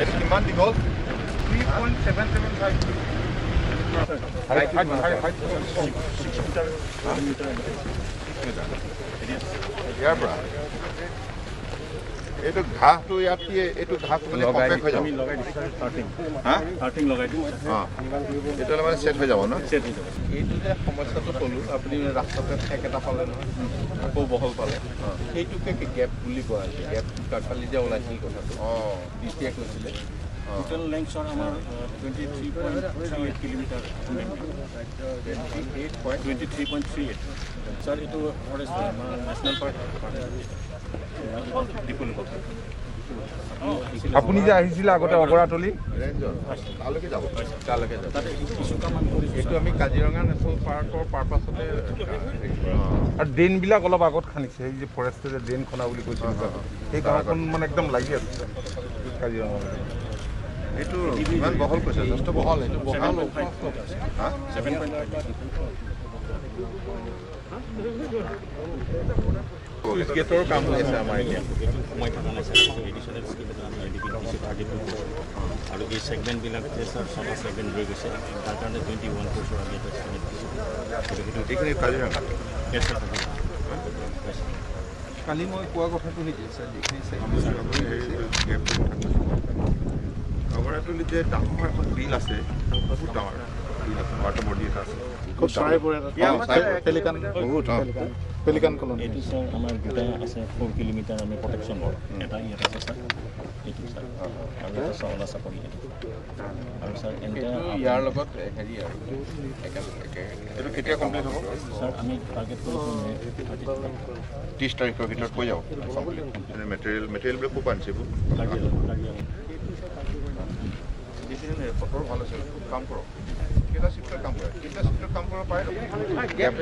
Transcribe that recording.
এইটো কিমান দীঘল? 3.775 ইয়াৰ পৰা এইটো ঘাঁহটো ইয়াত কি এইটো ঘাঁহ মানে কম্পেক্ট হৈ যাব? হা অঁ এইটো মানে ছেট হৈ যাব ন? এইটো যে সমস্যাটো ক'লোঁ আপুনি ৰাস্তাতে ঠেক এটা পালে নহয় আকৌ বহল পালে সেইটোকে গেপ বুলি কোৱা হৈছে গেপ কালি যে ওলাইছিল কথাটো অঁ ডিচিয়ে কৈছিলে Total length sir আমাৰ 23.38 কিলোমিটাৰ 23.38 sir এইটো ফৰেষ্ট আমাৰ নেশ্যনেল পাৰ্ক ডিপুল আপুনি যে আহিছিলে আগতে অগৰাতলি ৰেঞ্জৰ তালৈকে যাব তালৈকে যাব তাতে কিছু কাম আমি কৰিছোঁ এইটো আমি কাজিৰঙা নেশ্যনেল পাৰ্কৰ পাৰ্পাছতে আৰু ড্ৰেইনবিলাক অলপ আগত খান্দিছে এই যে ফৰেষ্টে যে ড্ৰেইন খনা বুলি কৈছিল সেই গাঁওখন মানে একদম লাগি আছে কাজিৰঙা এইটো ইমান বহল কৈছে যথেষ্ট বহল এইটো বহল হা 7.5 চুইচ গেটৰ কাম হৈ আছে আমাৰ এতিয়া সময় থকা নাই স্যাৰ এডিশ্যনেল স্কিম এটা আমি এডিপি দিছোঁ টাৰ্গেটটো আৰু এই ছেগমেণ্টবিলাক যে স্যাৰ ছটা ছেগমেণ্ট ৰৈ গৈছে তাৰ কাৰণে 21 কোৰ্চৰ আমি এটা ছেগমেণ্ট দিছোঁ এইখিনি কাজিৰঙা কালি মই কোৱা কথাটো নেকি ছাৰ যিখিনি অগৰাতলিত যে ডাঙৰ এখন বিল আছে বহুত ডাঙৰ বিল আছে ৱাটাৰ বডি এটা আছে পেলিকান কলনি এইটো স্যাৰ আমাৰ দুটা আছে 4 কিলোমিটাৰ আমি প্ৰটেকশ্যন কৰোঁ এটা ইয়াত আছে স্যাৰ এইটো স্যাৰ আৰু এটা চাউলা চাপৰি আৰু স্যাৰ এনেকৈ ইয়াৰ লগত হেৰি আৰু একেলগে এইটো কেতিয়া কমপ্লিট হ'ব? স্যাৰ আমি টাৰ্গেট কৰিছোঁ 30 তাৰিখৰ ভিতৰত হৈ যাব মেটেৰিয়েলবিলাক ক'ৰ পৰা আনিছে এইবোৰ? বতৰ ভাল আছে কাম কৰক কেইটা চিফ্টত কাম কৰে কেইটা চিফ্টত কাম কৰিব পাৰে গেপ